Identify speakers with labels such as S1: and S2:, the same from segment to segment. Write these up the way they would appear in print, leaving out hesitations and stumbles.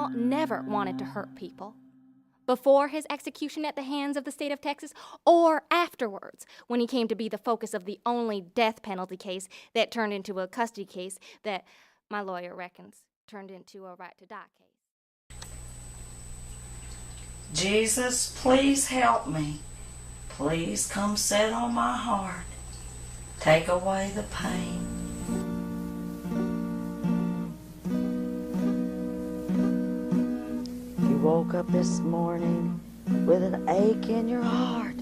S1: Paul never wanted to hurt people. Before his execution at the hands of the state of Texas, or afterwards, when he came to be the focus of the only death penalty case that turned into a custody case that my lawyer reckons turned into a right to die case.
S2: Jesus, please help me. Please come sit on my heart. Take away the pain. You woke up this morning with an ache in your heart,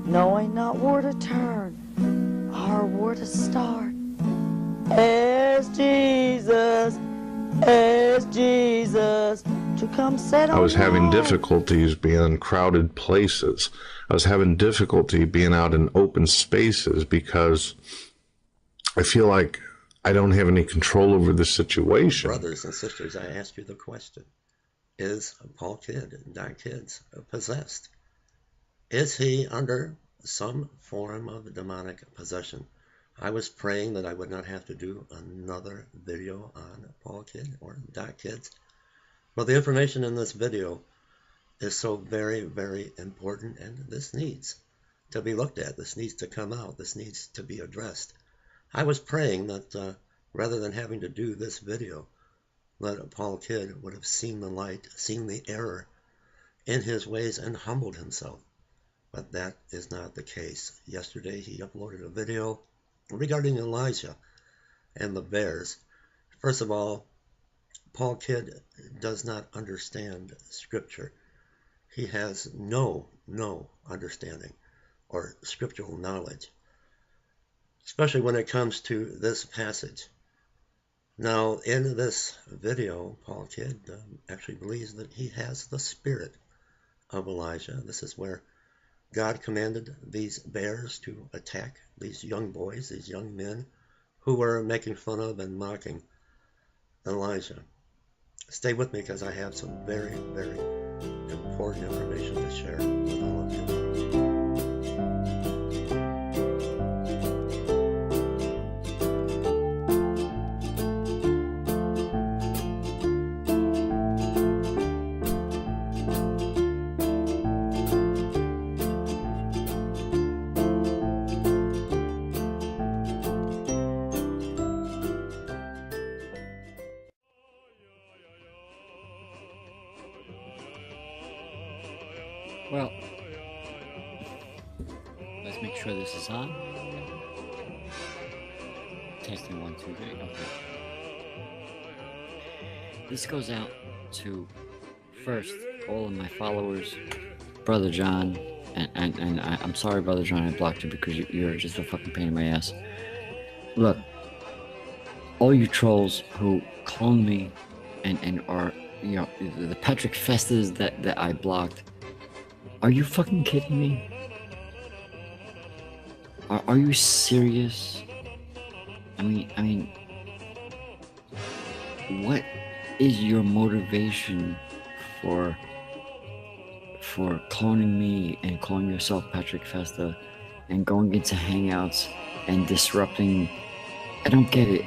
S2: knowing not where to turn or where to start. Ask Jesus to come sit on
S3: I was having
S2: my heart.
S3: difficulties being in crowded places. I was having difficulty being out in open spaces because I feel like I don't have any control over the situation.
S4: Brothers and sisters, I ask you the question. Is Paul Kidd, Doc Kids, possessed? Is he under some form of demonic possession? I was praying that I would not have to do another video on Paul Kidd or Doc Kids. But the information in this video is so very, very important, and this needs to be looked at. This needs to come out. This needs to be addressed. I was praying that rather than having to do this video, that Paul Kidd would have seen the light, seen the error in his ways, and humbled himself. But that is not the case. Yesterday he uploaded a video regarding Elijah and the bears. First of all, Paul Kidd does not understand Scripture. He has no understanding or scriptural knowledge, especially when it comes to this passage. Now, in this video, Paul Kidd actually believes that he has the spirit of Elijah. This is where God commanded these bears to attack these young boys, these young men who were making fun of and mocking Elijah. Stay with me because I have some very, very important information to share with all of you.
S5: Well, let's make sure this is on. Testing 1, 2, 3. Okay. This goes out to, first, all of my followers, Brother John, and I'm sorry, Brother John, I blocked you because you're just a fucking pain in my ass. Look, all you trolls who clone me and are, you know, the Patrick Festas that I blocked. Are you fucking kidding me? Are you serious? I mean, what is your motivation for cloning me and calling yourself Patrick Festa and going into hangouts and disrupting? I don't get it.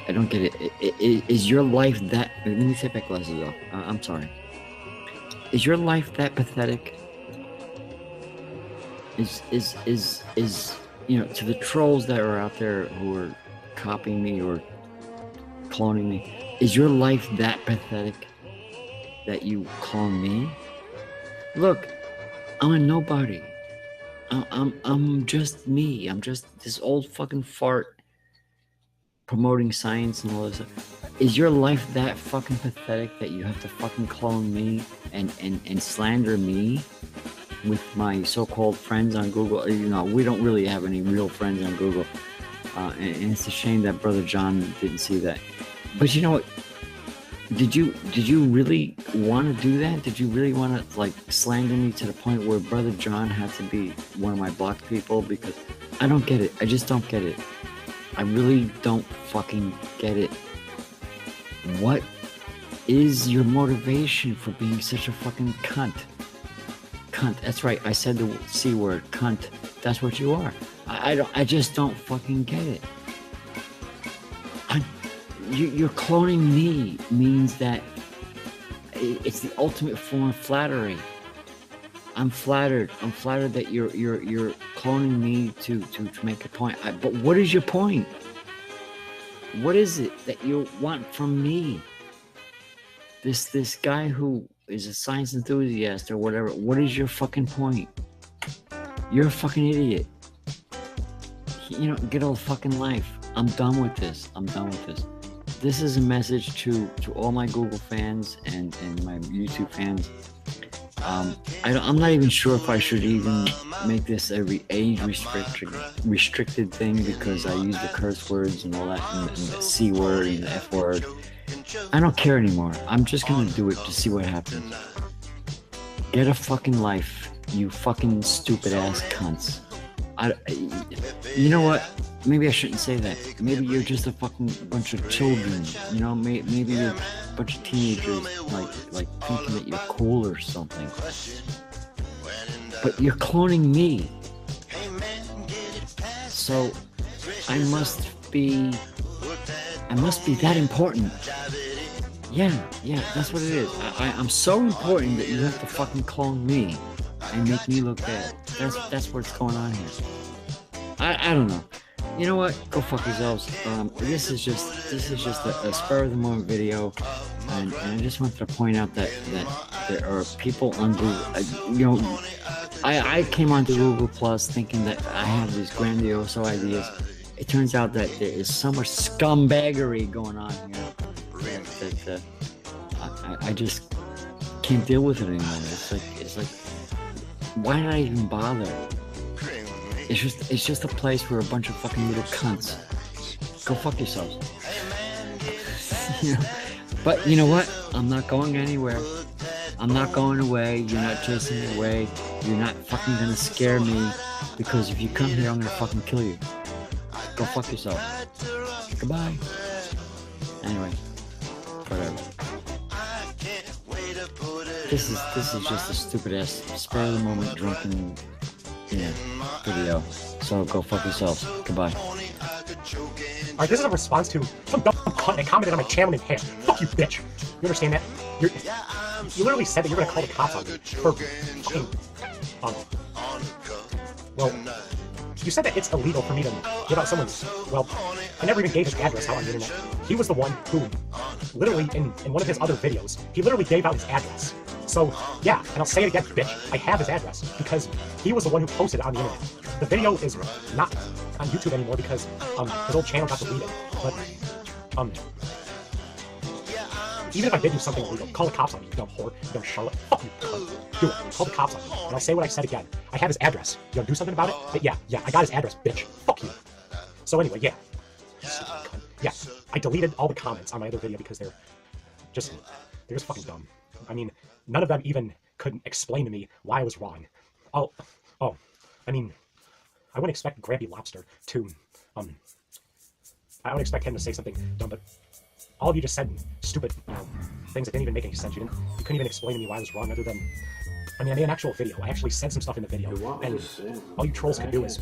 S5: Is your life that? Let me take my glasses off. I'm sorry. Is your life that pathetic? Is you know, to the trolls that are out there who are copying me or cloning me, is your life that pathetic that you clone me? Look, I'm a nobody. I'm just me. I'm just this old fucking fart promoting science and all this stuff. Is your life that fucking pathetic that you have to fucking clone me and slander me with my so-called friends on Google? You know, we don't really have any real friends on Google, and it's a shame that Brother John didn't see that. But you know what? Did you really want to do that? Did you really want to like slander me to the point where Brother John had to be one of my blocked people? Because I don't get it. I just don't get it. I really don't fucking get it. What is your motivation for being such a fucking cunt? Cunt. That's right. I said the C word, cunt. That's what you are. I just don't fucking get it. You're cloning me means that it's the ultimate form of flattery. I'm flattered. I'm flattered that you're cloning me to make a point. But what is your point? What is it that you want from me? This guy who is a science enthusiast or whatever. What is your fucking point? You're a fucking idiot. You know, get a fucking life. I'm done with this. I'm done with this. This is a message to all my Google fans and my YouTube fans. I'm not even sure if I should even make this a age restricted thing, because I use the curse words and all that, and the C word and the F word. I don't care anymore. I'm just gonna do it to see what happens. Get a fucking life, you fucking stupid ass cunts. You know what? Maybe I shouldn't say that. Maybe you're just a fucking bunch of children. You know, maybe you're a bunch of teenagers, like thinking that you're cool or something. But you're cloning me. So I must be that important. Yeah, that's what it is. I'm so important that you have to fucking clone me and make me look bad. That's what's going on here. I don't know. You know what? Go fuck yourselves. This is just a spur of the moment video, and I just wanted to point out that there are people on Google. You know, I came onto Google Plus thinking that I have these grandiose ideas. It turns out that there is so much scumbaggery going on here that I just can't deal with it anymore. It's like, why did I even bother? It's just a place where a bunch of fucking little cunts. Go fuck yourselves. You know? But you know what? I'm not going anywhere. I'm not going away. You're not chasing me away. You're not fucking gonna scare me, because if you come here, I'm gonna fucking kill you. Go fuck yourself. Goodbye. Anyway, whatever. This is just a stupid ass spur of the moment drunken, video. So go fuck yourselves. Goodbye.
S6: Alright, this is a response to some dumb cunt that commented on my channel named Hair. Fuck you, bitch. You understand that? You literally said that you're gonna call the cops on me for fucking, well, you said that it's illegal for me to give out someone's, well, I never even gave his address out on the internet. He was the one who, literally, in one of his other videos, he literally gave out his address. So, yeah, and I'll say it again, bitch, I have his address, because he was the one who posted it on the internet. The video is not on YouTube anymore because, his old channel got deleted, but, even if I did do something illegal, call the cops on me, you dumb whore, you dumb Charlotte, fuck you, cunt. Do it, call the cops on me, and I'll say what I said again. I have his address. You wanna do something about it? But yeah, I got his address, bitch. Fuck you. So anyway, yeah. Yeah, I deleted all the comments on my other video because they're just fucking dumb. I mean, none of them even could explain to me why I was wrong. I mean, I wouldn't expect Grabby Lobster to, I would expect him to say something dumb, but all of you just said stupid, things that didn't even make any sense. You couldn't even explain to me why I was wrong, other than, I mean, I made an actual video. I actually said some stuff in the video, and all you trolls can do is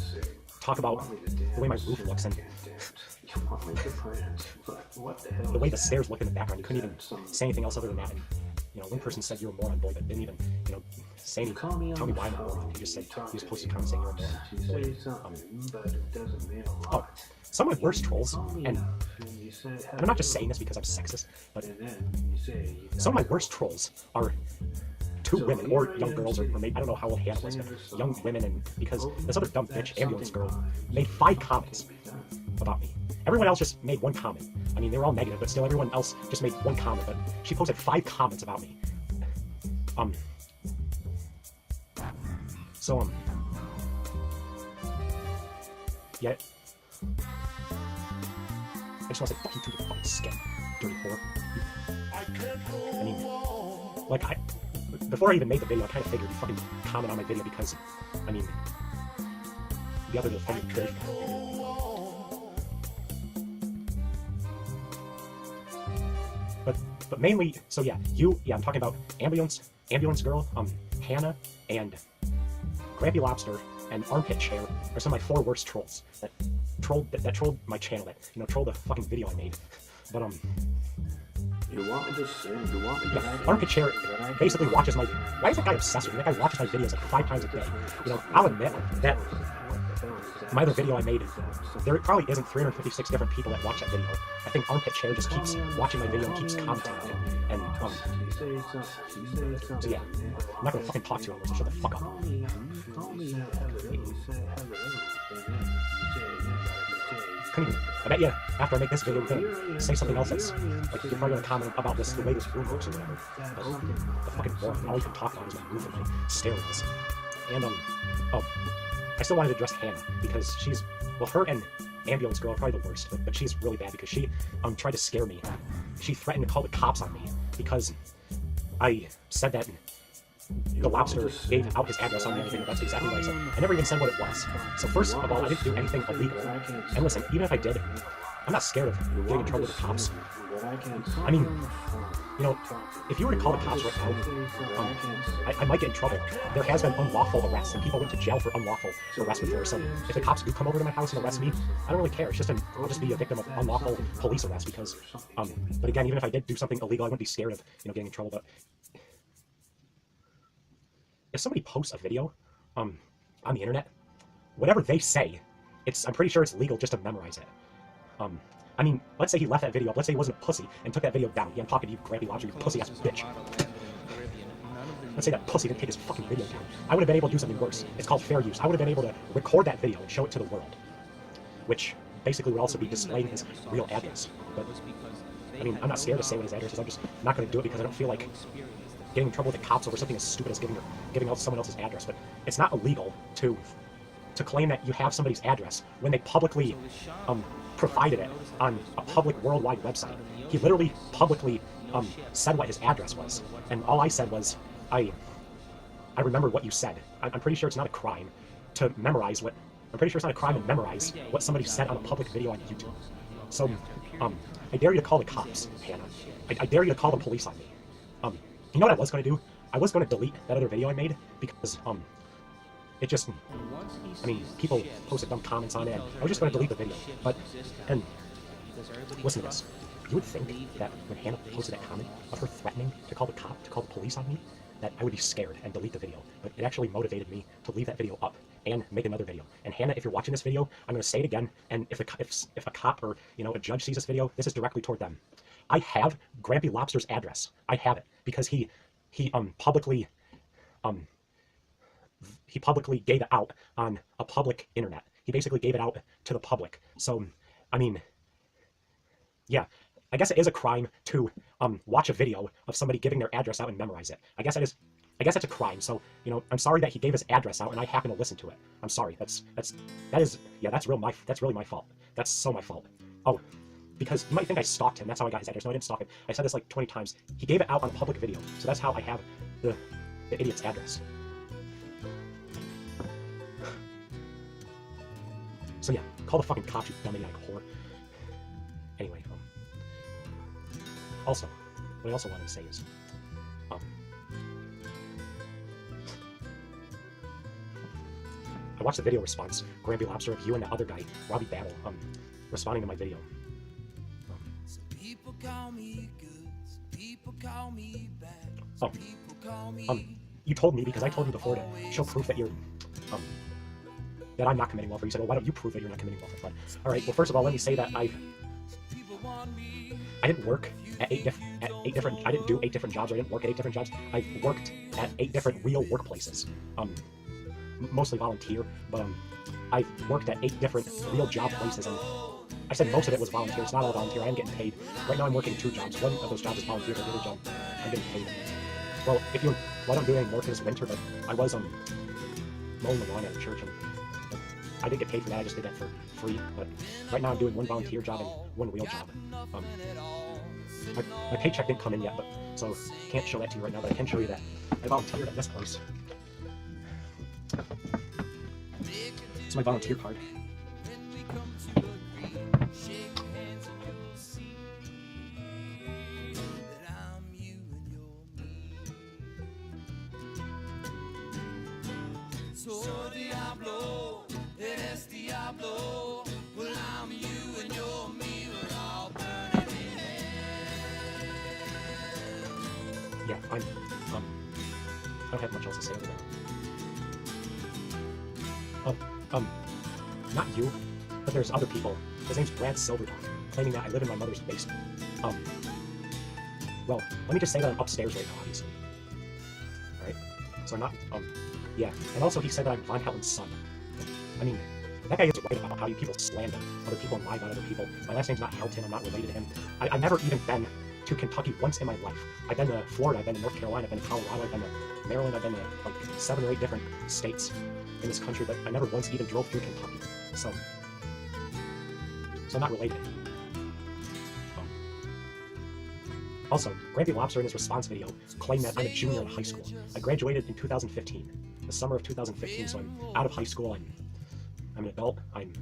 S6: talk about the way my roof looks and the way the stairs look in the background. You couldn't even say anything else other than that. And, one person said you're a moron, boy, but didn't even, say anything, tell me why I'm a moron. He just posted a comment saying you're a moron. Some of my worst trolls, and I'm not just saying this because I'm sexist, but some of my worst trolls are two women, or young girls, or maybe, I don't know how old Hannah was, but young women, and because this other dumb bitch, ambulance girl, made 5 comments about me. Everyone else just made 1 comment. I mean, they were all negative, but still everyone else just made 1 comment, but she posted 5 comments about me. Yeah. I just want to say, fuck you to the fucking skin, dirty whore. I mean, before I even made the video, I kind of figured you'd fucking comment on my video because, I mean, the other defender trade. But mainly, so yeah, I'm talking about ambulance girl, Hannah, and Grabby Lobster, and Armpit Chair are some of my 4 worst trolls that trolled my channel, that trolled the fucking video I made. But
S7: You want me to sing? You want me to write?
S6: Armpit Chair basically watches my... Why is that guy obsessed with me? That guy watches my videos like 5 times a day. You know, I'll admit that my other video I made, there probably isn't 356 different people that watch that video. I think Armpit Chair just keeps watching my video and keeps commenting on it. And, so yeah, I'm not gonna fucking talk to you anymore, so shut the fuck up. I bet you, after I make this video, you're gonna say something else that's, like, you're probably gonna comment about this, the way this room works or whatever. But the fucking boring, all you can talk about is my roof and my stairwells. And, I still wanted to address Hannah, because she's, well, her and Ambulance Girl are probably the worst, but she's really bad because she, tried to scare me. She threatened to call the cops on me, because I said that the lobster gave out his address on me and everything. That's exactly what I said. I never even said what it was. So first of all, I didn't do anything illegal. And listen, even if I did, I'm not scared of getting in trouble with the cops. I mean, you know, if you were to call the cops right now, I might get in trouble. There has been unlawful arrests, and people went to jail for unlawful arrest before. So if the cops do come over to my house and arrest me, I don't really care. It's just I'll just be a victim of unlawful police arrest because, but again, even if I did do something illegal, I wouldn't be scared of, you know, getting in trouble. But if somebody posts a video, on the internet, whatever they say, I'm pretty sure it's legal just to memorize it. I mean, let's say he left that video up. Let's say he wasn't a pussy and took that video down. Yeah, I'm talking to you, Grampy Lobster, you pussy-ass bitch. Let's say that pussy didn't take his fucking video down. I would have been able to do something worse. It's called fair use. I would have been able to record that video and show it to the world, which basically would also be displaying his real address. But, I mean, I'm not scared to say what his address is. I'm just not going to do it because I don't feel like getting in trouble with the cops over something as stupid as giving out someone else's address. But it's not illegal to claim that you have somebody's address when they publicly provided it on a public worldwide website. He literally publicly said what his address was, and all I said was, I remember what you said. I'm pretty sure it's not a crime to memorize what. I'm pretty sure it's not a crime to memorize what somebody said on a public video on YouTube. So, I dare you to call the cops, Hannah. I dare you to call the police on me. You know what I was going to do? I was going to delete that other video I made because it just, I mean, people posted dumb comments on it, and I was just going to delete the video. But, and, listen to this. You would think that when Hannah posted that comment of her threatening to call the police on me, that I would be scared and delete the video. But it actually motivated me to leave that video up and make another video. And Hannah, if you're watching this video, I'm going to say it again, and if a cop or, you know, a judge sees this video, this is directly toward them. I have Grampy Lobster's address. I have it because he publicly gave it out on a public internet. He basically gave it out to the public. So, I mean, yeah, I guess it is a crime to watch a video of somebody giving their address out and memorize it. I guess that's a crime. So, you know, I'm sorry that he gave his address out and I happen to listen to it. I'm sorry. That's really my fault. That's so my fault. Oh, because you might think I stalked him. That's how I got his address. No, I didn't stalk him. I said this like 20 times. He gave it out on a public video. So that's how I have the idiot's address. So yeah, call the fucking cops, you dumb idiotic whore. Anyway, also, what I also wanted to say is, I watched the video response, Grampy Lobster, of you and the other guy, Robbie Battle, responding to my video.
S8: People call me good, people call me bad.
S6: You told me, because I told you before to show proof that you're, that I'm not committing welfare. You said, well, why don't you prove that you're not committing welfare fraud? All right, well, first of all, let me say that I didn't work at eight different, I didn't do 8 different jobs, or I didn't work at 8 different jobs. I worked at 8 different real workplaces. Mostly volunteer, but I worked at 8 different real job places, and I said most of it was volunteer. It's not all volunteer. I am getting paid. Right now I'm working 2 jobs. One of those jobs is volunteer, but the other job I'm getting paid. Well, I don't do any work this winter, but I was mowing the lawn at the church, and I didn't get paid for that. I just did that for free. But right now I'm doing 1 volunteer job and 1 real job. My paycheck didn't come in yet, but so can't show that to you right now. But I can show you that I volunteered at this place. It's my volunteer card.
S8: So Diablo, eres Diablo. Well, I'm you and you're me. We're all burning in hell.
S6: don't have much else to say other than not you, but there's other people. His name's Brad Silverton, claiming that I live in my mother's basement. Well, let me just say that I'm upstairs right now, obviously. Alright? So I'm not, yeah. And also he said that I'm Von Helton's son. I mean, that guy is right about how you people slander other people and lie about other people. My last name's not Helton, I'm not related to him. I've never even been to Kentucky once in my life. I've been to Florida, I've been to North Carolina, I've been to Colorado, I've been to Maryland, I've been to like 7 or 8 different states in this country, but I never once even drove through Kentucky. So I'm not related. Also, Grampy Lobster in his response video claimed that I'm a junior in high school. I graduated in 2015, the summer of 2015, so I'm out of high school, I'm an adult, I'm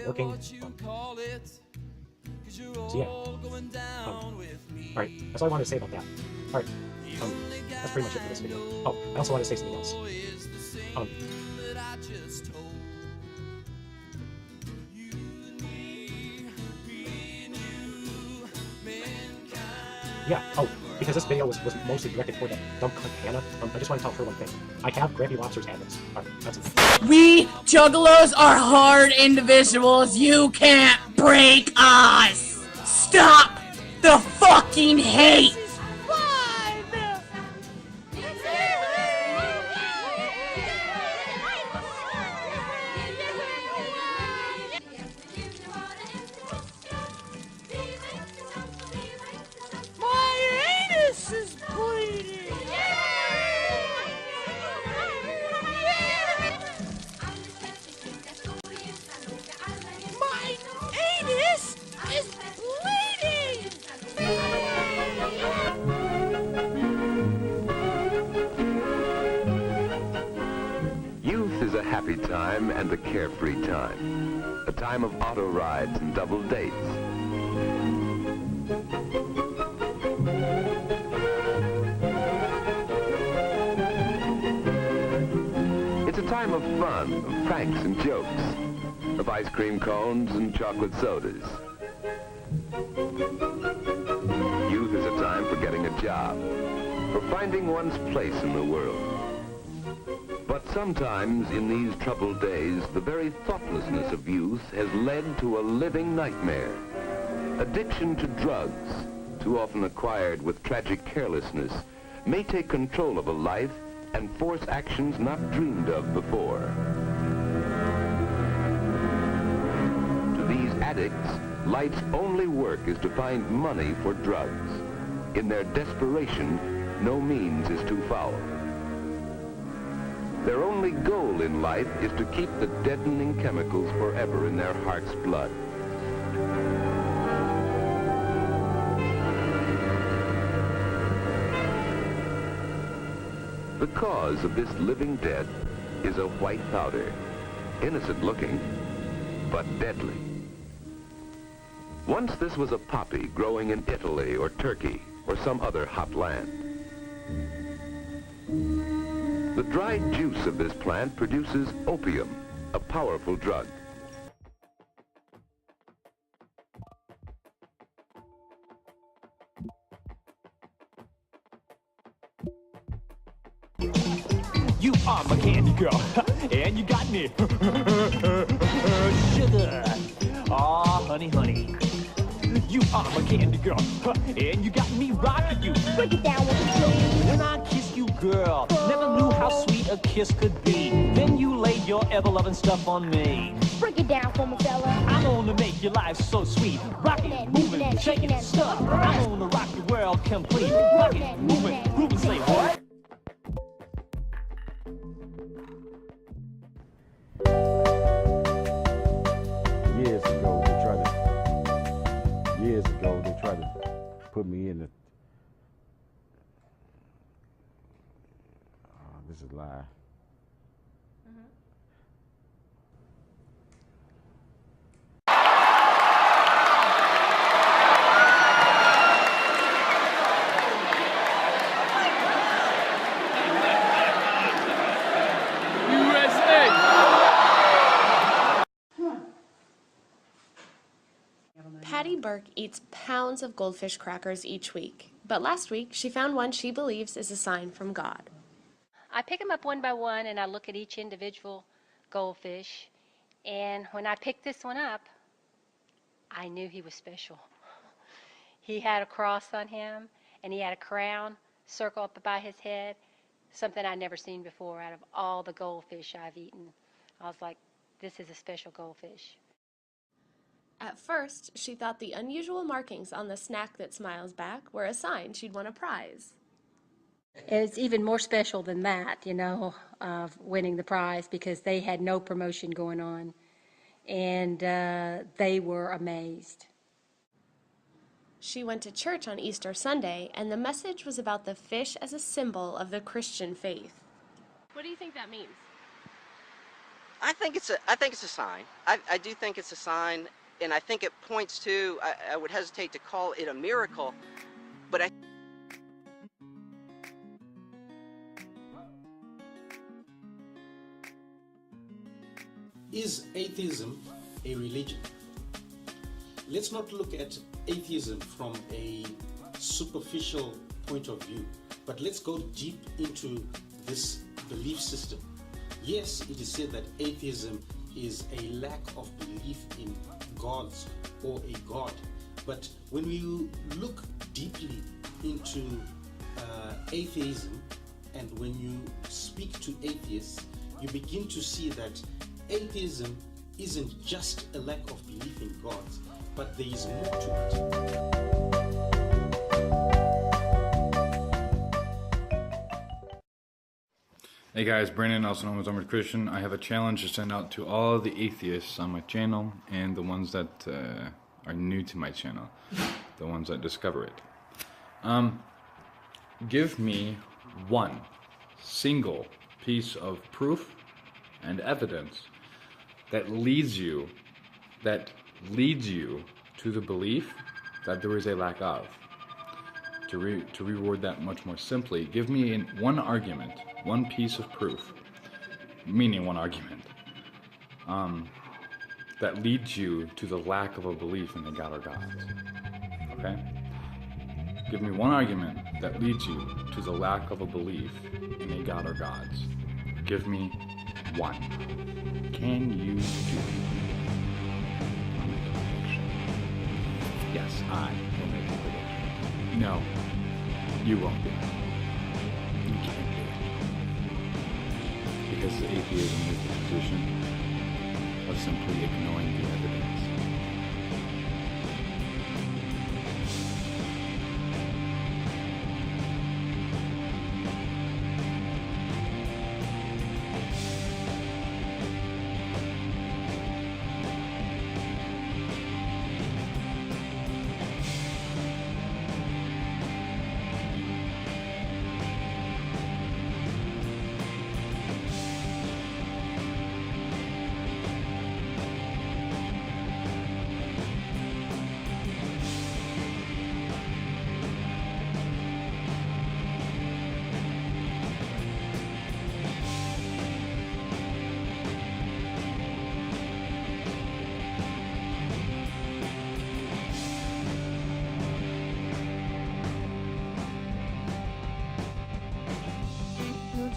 S6: working, so yeah. Alright, that's all I wanted to say about that. Alright, that's pretty much it for this video. Oh, I also want to say something else. Yeah, oh, because this video was mostly directed toward that dumb cunt Hannah, I just want to tell her one thing. I have Grampy Lobster's address. Alright, that's it.
S9: We juggalos are hard individuals. You can't break us. Stop the fucking hate.
S10: Youth is a happy time and a carefree time. A time of auto rides and double dates. It's a time of fun, of pranks and jokes, of ice cream cones and chocolate sodas. Youth is a time for getting a job, for finding one's place in the world. But sometimes in these troubled days, the very thoughtlessness of youth has led to a living nightmare. Addiction to drugs, too often acquired with tragic carelessness, may take control of a life and force actions not dreamed of before. To these addicts, life's only work is to find money for drugs. In their desperation, no means is too foul. Their only goal in life is to keep the deadening chemicals forever in their heart's blood. The cause of this living death is a white powder, innocent looking, but deadly. Once this was a poppy growing in Italy or Turkey or some other hot land. The dried juice of this plant produces opium, a powerful drug.
S11: You are my candy girl, and you got me. Sugar. Aw, honey, honey. You are my candy girl, and you got me rocking you. Break it down with me, please. When I kiss you, girl, never knew how sweet a kiss could be. Then you laid your ever-loving stuff on me.
S12: Break it down for me, fella.
S11: I'm gonna make your life so sweet. Rockin', moving, shaking, stuff. I'm gonna rock the world complete. Rockin', moving, grooving, say what?
S13: Years ago, they tried to put me in the. This is a lie.
S14: Patty Burke eats pounds of goldfish crackers each week, but last week she found one she believes is a sign from God.
S12: I pick them up one by one and I look at each individual goldfish. And when I picked this one up, I knew he was special. He had a cross on him and he had a crown circle up by his head, something I'd never seen before out of all the goldfish I've eaten. I was like, this is a special goldfish.
S14: At first, she thought the unusual markings on the snack that smiles back were a sign she'd won a prize.
S12: It's even more special than that, you know, of winning the prize, because they had no promotion going on, and they were amazed.
S14: She went to church on Easter Sunday, and the message was about the fish as a symbol of the Christian faith. What do you think that means?
S15: I think it's a sign. I do think it's a sign, and I think it points to, I would hesitate to call it a miracle, but I
S16: Is atheism a religion? Let's not look at atheism from a superficial point of view, but let's go deep into this belief system. Yes, it is said that atheism is a lack of belief in gods or a god, but when we look deeply into atheism, and when you speak to atheists, you begin to see that atheism isn't just a lack of belief in gods, but there is more to it.
S17: Hey guys, Brandon, also known as Armored Christian. I have a challenge to send out to all the atheists on my channel and the ones that are new to my channel, the ones that discover it. Give me one single piece of proof and evidence that leads you to the belief that there is a lack of. To reword that much more simply, give me one argument, one piece of proof, meaning one argument, that leads you to the lack of a belief in a god or gods. Okay? Give me one argument that leads you to the lack of a belief in a god or gods. Give me one. Can you do it? Yes, I will make a prediction. No, you won't do it. You can't do it. Because atheism is the position of simply ignoring the evidence.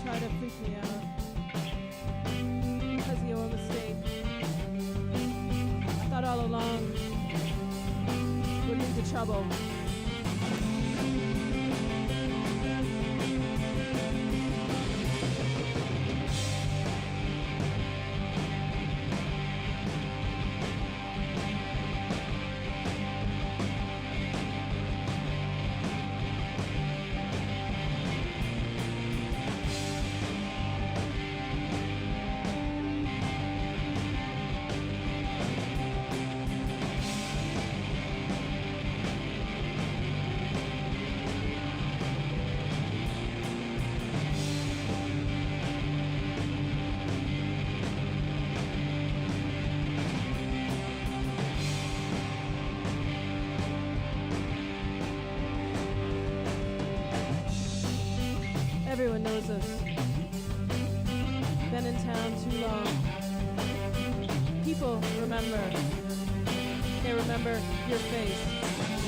S18: Try to freak me out because of your mistake. I thought all along would lead to trouble. Everyone knows us. Been in town too long. People remember. They remember your face.